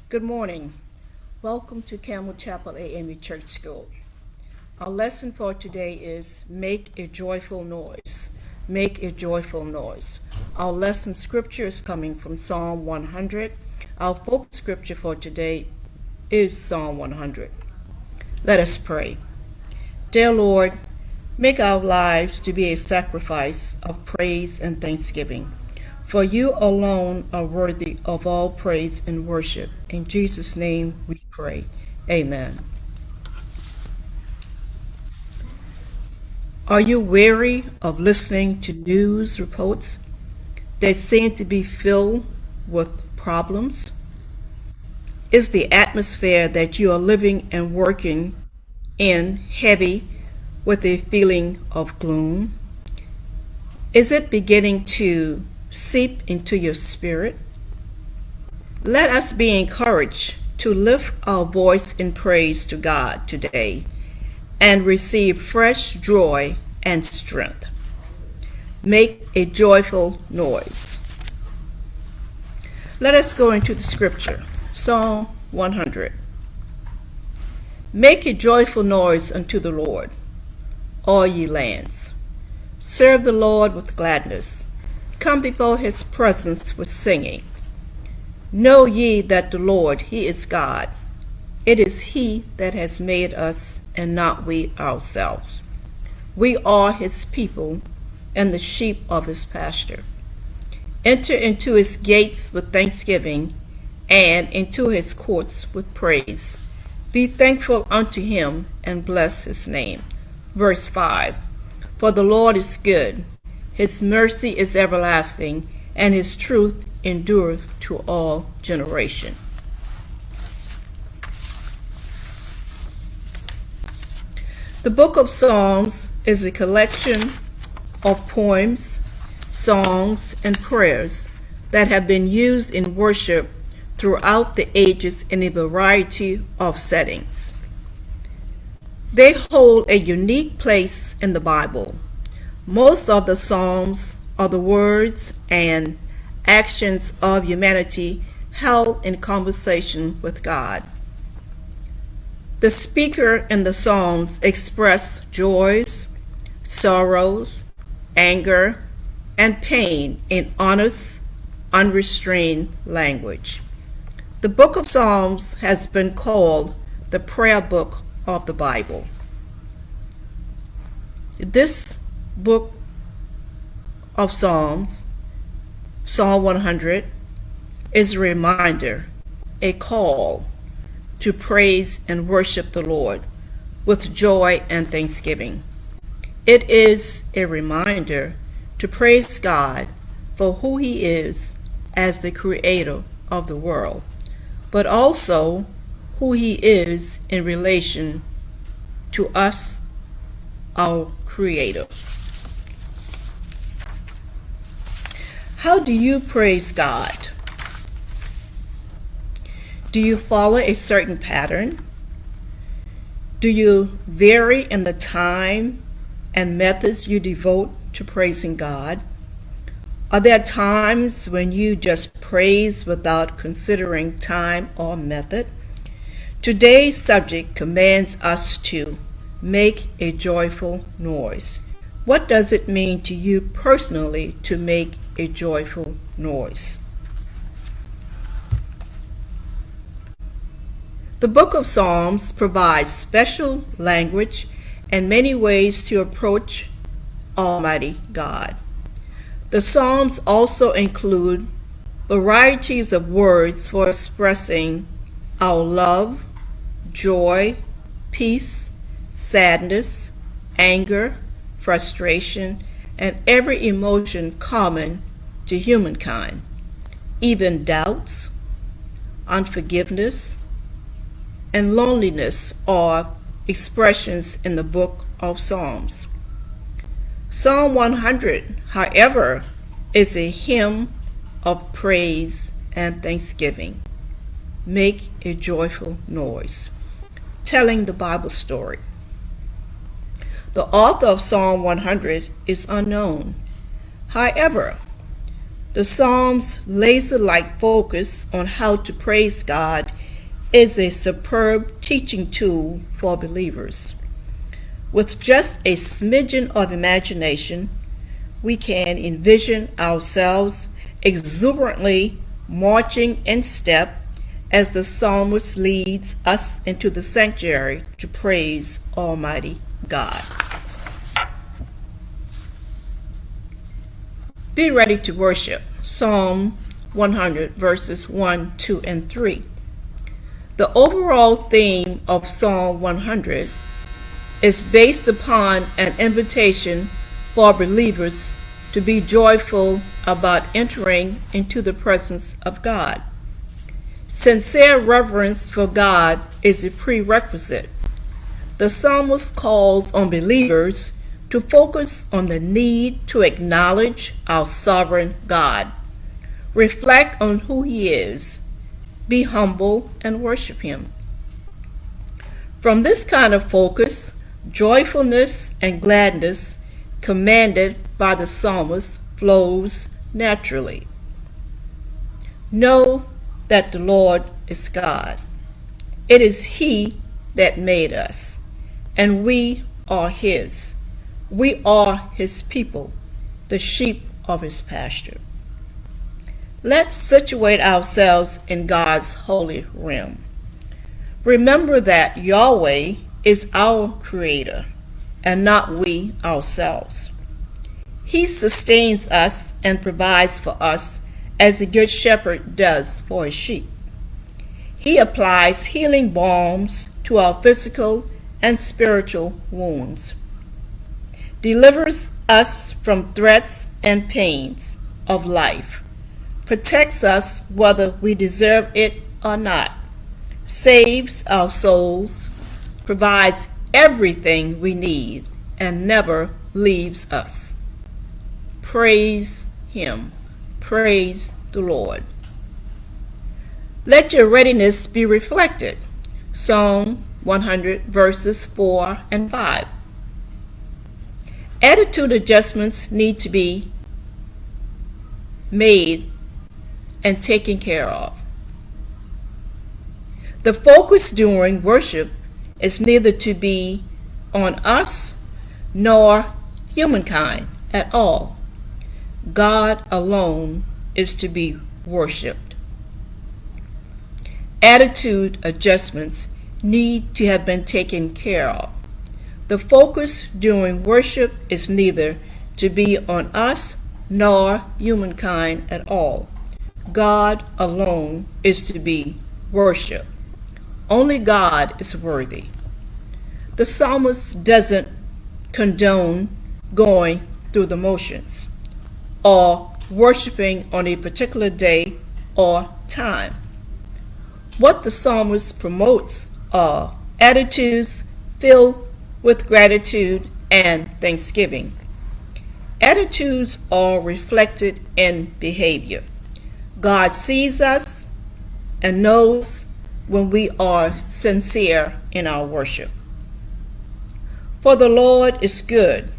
Good morning. Welcome to Campbell Chapel AME Church School. Our lesson for today is Make a Joyful Noise. Make a joyful noise. Our lesson scripture is coming from Psalm 100. Our focus scripture for today is Psalm 100. Let us pray. Dear Lord, make our lives to be a sacrifice of praise and thanksgiving. For you alone are worthy of all praise and worship. In Jesus' name we pray. Amen. Are you weary of listening to news reports that seem to be filled with problems? Is the atmosphere that you are living and working in heavy with a feeling of gloom? Is it beginning to seep into your spirit? Let us be encouraged to lift our voice in praise to God today and receive fresh joy and strength. Make a joyful noise. Let us go into the scripture. Psalm 100. Make a joyful noise unto the Lord, all ye lands. Serve the Lord with gladness. Come before his presence with singing. Know ye that the Lord, he is God. It is he that has made us, and not we ourselves. We are his people, and the sheep of his pasture. Enter into his gates with thanksgiving, and into his courts with praise. Be thankful unto him, and bless his name. Verse 5. For the Lord is good. His mercy is everlasting, and his truth endureth to all generation. The book of Psalms is a collection of poems, songs, and prayers that have been used in worship throughout the ages in a variety of settings. They hold a unique place in the Bible. Most of the Psalms are the words and actions of humanity held in conversation with God. The speaker in the Psalms express joys, sorrows, anger, and pain in honest, unrestrained language. The book of Psalms has been called the prayer book of the Bible. This book of Psalms, Psalm 100, is a reminder, a call to praise and worship the Lord with joy and thanksgiving. It is a reminder to praise God for who he is as the creator of the world, but also who he is in relation to us, our creator. How do you praise God? Do you follow a certain pattern? Do you vary in the time and methods you devote to praising God? Are there times when you just praise without considering time or method? Today's subject commands us to make a joyful noise. What does it mean to you personally to make a joyful noise? The book of Psalms provides special language and many ways to approach Almighty God. The Psalms also include varieties of words for expressing our love, joy, peace, sadness, anger, frustration, and every emotion common to humankind, even doubts, unforgiveness, and loneliness are expressions in the book of Psalms. Psalm 100, however, is a hymn of praise and thanksgiving. Make a joyful noise, telling the Bible story. The author of Psalm 100 is unknown. However, the Psalms laser-like focus on how to praise God is a superb teaching tool for believers. With just a smidgen of imagination, we can envision ourselves exuberantly marching in step as the psalmist leads us into the sanctuary to praise Almighty God. Be ready to worship. Psalm 100, verses 1, 2, and 3. The overall theme of Psalm 100 is based upon an invitation for believers to be joyful about entering into the presence of God. Sincere reverence for God is a prerequisite. The psalmist calls on believers to focus on the need to acknowledge our sovereign God, reflect on who He is, be humble, and worship Him. From this kind of focus, joyfulness and gladness commanded by the psalmist flows naturally. Know that the Lord is God. It is He that made us, and we are His. We are His people, the sheep of His pasture. Let's situate ourselves in God's holy realm. Remember that Yahweh is our Creator, and not we ourselves. He sustains us and provides for us as the Good Shepherd does for his sheep. He applies healing balms to our physical and spiritual wounds, delivers us from threats and pains of life, protects us whether we deserve it or not, saves our souls, provides everything we need, and never leaves us. Praise Him. Praise the Lord. Let your readiness be reflected. Psalm 100, verses 4 and 5. Attitude adjustments need to be made and taken care of. The focus during worship is neither to be on us nor humankind at all. God alone is to be worshiped. Attitude adjustments need to have been taken care of. The focus during worship is neither to be on us nor humankind at all. God alone is to be worshiped. Only God is worthy. The psalmist doesn't condone going through the motions or worshiping on a particular day or time. What the psalmist promotes are attitudes filled with gratitude and thanksgiving. Attitudes are reflected in behavior. God sees us and knows when we are sincere in our worship. For the Lord is good,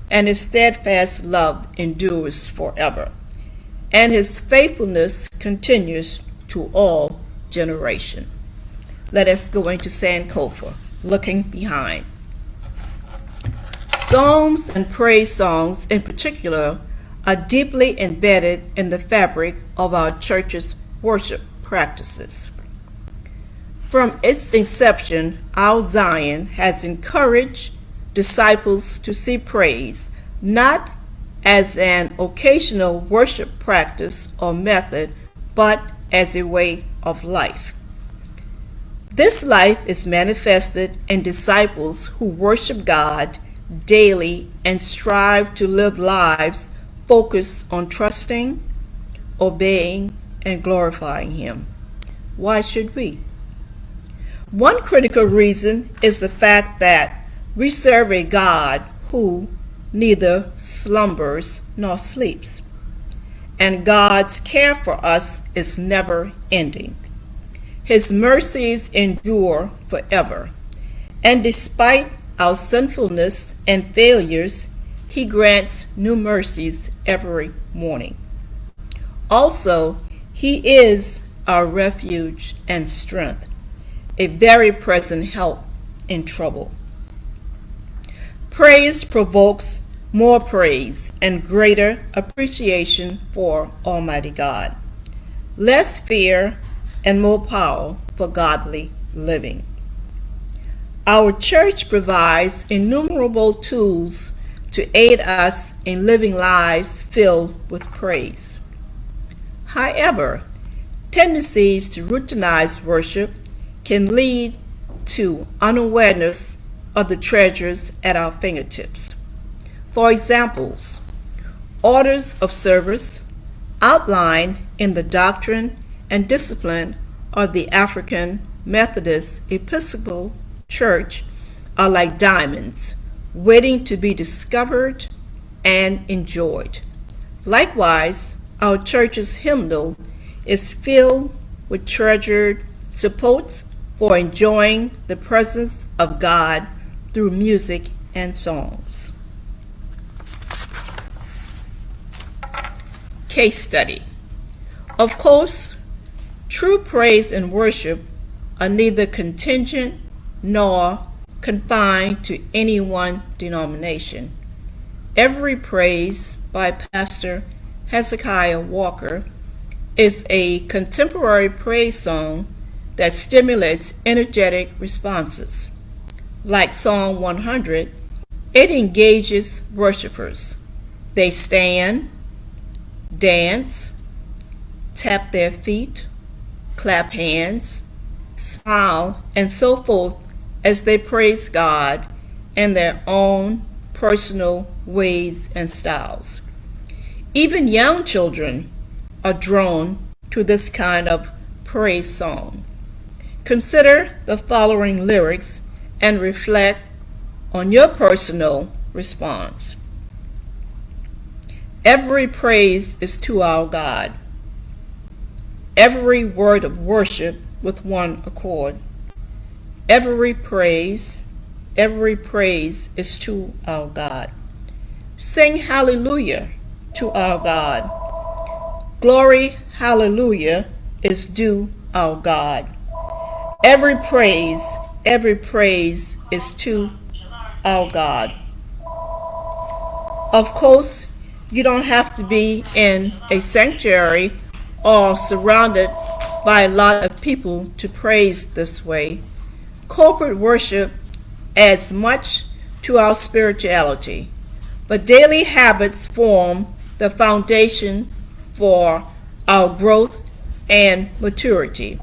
and His steadfast love endures forever, and His faithfulness continues to all generation. Let us go into Sankofa, looking behind. Psalms and praise songs in particular are deeply embedded in the fabric of our church's worship practices. From its inception, our Zion has encouraged disciples to see praise not as an occasional worship practice or method, but as a way of life. This life is manifested in disciples who worship God daily and strive to live lives focused on trusting, obeying, and glorifying Him. Why should we? One critical reason is the fact that we serve a God who neither slumbers nor sleeps, and God's care for us is never ending. His mercies endure forever, and despite our sinfulness and failures, He grants new mercies every morning. Also, He is our refuge and strength. a very present help in trouble. Praise provokes more praise and greater appreciation for Almighty God, less fear and more power for godly living. Our church provides innumerable tools to aid us in living lives filled with praise. However, tendencies to routinize worship can lead to unawareness of the treasures at our fingertips. For examples, orders of service outlined in the doctrine and discipline of the African Methodist Episcopal Church are like diamonds, waiting to be discovered and enjoyed. Likewise, our church's hymnal is filled with treasured supports for enjoying the presence of God through music and songs. Case study. Of course, true praise and worship are neither contingent nor confined to any one denomination. Every Praise by Pastor Hezekiah Walker is a contemporary praise song that stimulates energetic responses. Like Psalm 100, it engages worshipers. They stand, dance, tap their feet, clap hands, smile, and so forth as they praise God in their own personal ways and styles. Even young children are drawn to this kind of praise song. Consider the following lyrics and reflect on your personal response. Every praise is to our God. Every word of worship with one accord. Every praise is to our God. Sing hallelujah to our God. Glory, hallelujah, is due our God. Every praise is to our God. Of course, you don't have to be in a sanctuary or surrounded by a lot of people to praise this way. Corporate worship adds much to our spirituality, but daily habits form the foundation for our growth and maturity.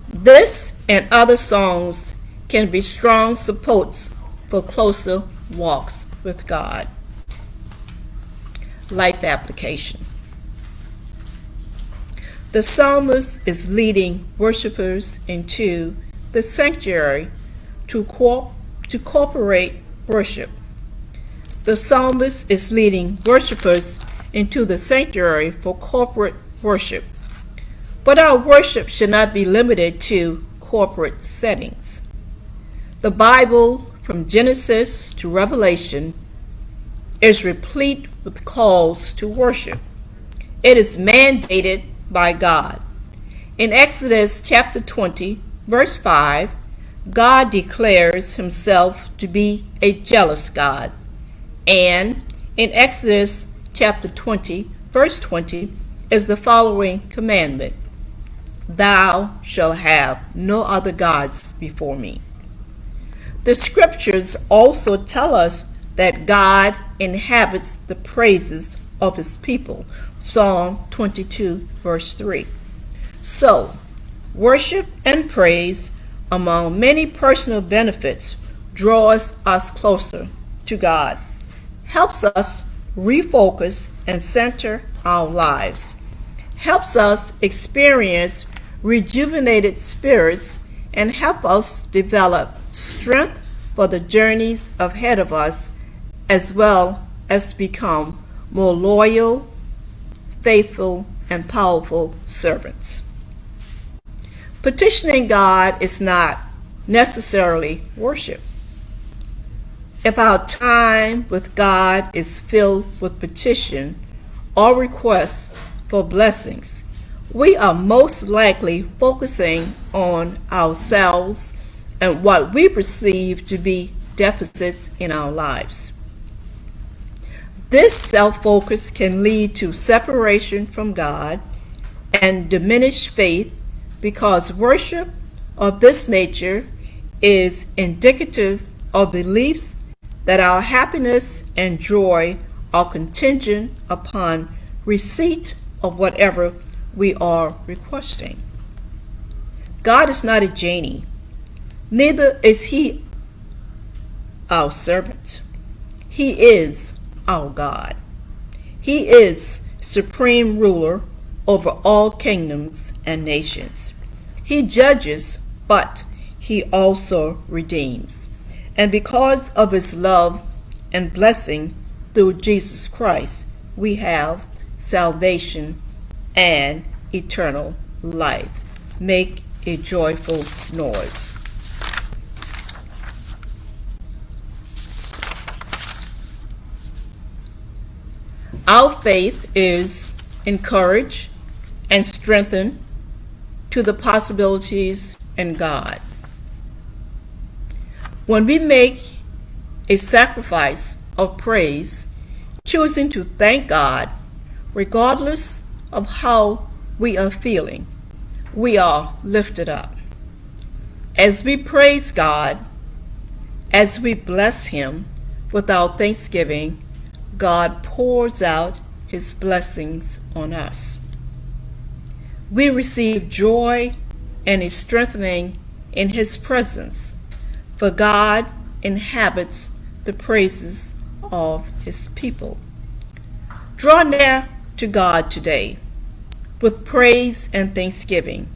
This and other songs can be strong supports for closer walks with God. Life application. The psalmist is leading worshipers into the sanctuary to corporate worship. The psalmist is leading worshipers into the sanctuary for corporate worship. But our worship should not be limited to corporate settings. The Bible, from Genesis to Revelation, is replete with calls to worship. It is mandated by God. In Exodus chapter 20, verse 5, God declares himself to be a jealous God. And in Exodus chapter 20, verse 20, is the following commandment: Thou shalt have no other gods before me. The scriptures also tell us that God inhabits the praises of his people. Psalm 22, verse 3. So, worship and praise, among many personal benefits, draws us closer to God, helps us refocus and center our lives, helps us experience rejuvenated spirits, and help us develop strength for the journeys ahead of us, as well as to become more loyal, faithful, and powerful servants. Petitioning God is not necessarily worship. If our time with God is filled with petition or requests for blessings, we are most likely focusing on ourselves and what we perceive to be deficits in our lives. This self-focus can lead to separation from God and diminished faith, because worship of this nature is indicative of beliefs that our happiness and joy are contingent upon receipt of whatever we are requesting. God is not a genie, neither is he our servant. He is our God. He is supreme ruler over all kingdoms and nations. He judges, but he also redeems. And because of his love and blessing through Jesus Christ, we have salvation and eternal life. Make a joyful noise. Our faith is encouraged and strengthened to the possibilities in God. When we make a sacrifice of praise, choosing to thank God regardless of how we are feeling, we are lifted up. As we praise God, as we bless him with our thanksgiving, God pours out his blessings on us. We receive joy and a strengthening in his presence, for God inhabits the praises of his people. Draw near to God today with praise and thanksgiving,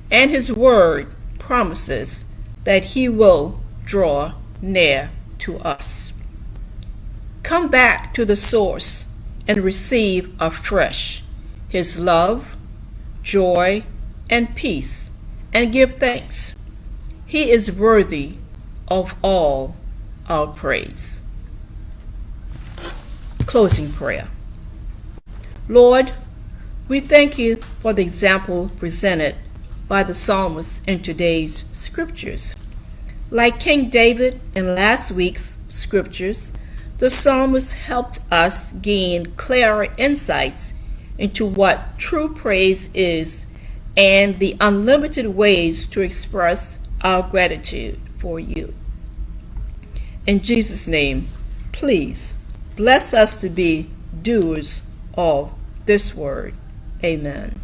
and his word promises that he will draw near to us. Come back to the source and receive afresh his love, joy, and peace, and give thanks. He is worthy of all our praise. Closing prayer. Lord, we thank you for the example presented by the psalmist in today's scriptures. Like King David in last week's scriptures, the psalmist helped us gain clearer insights into what true praise is and the unlimited ways to express our gratitude for you. In Jesus' name, please bless us to be doers of this word. Amen.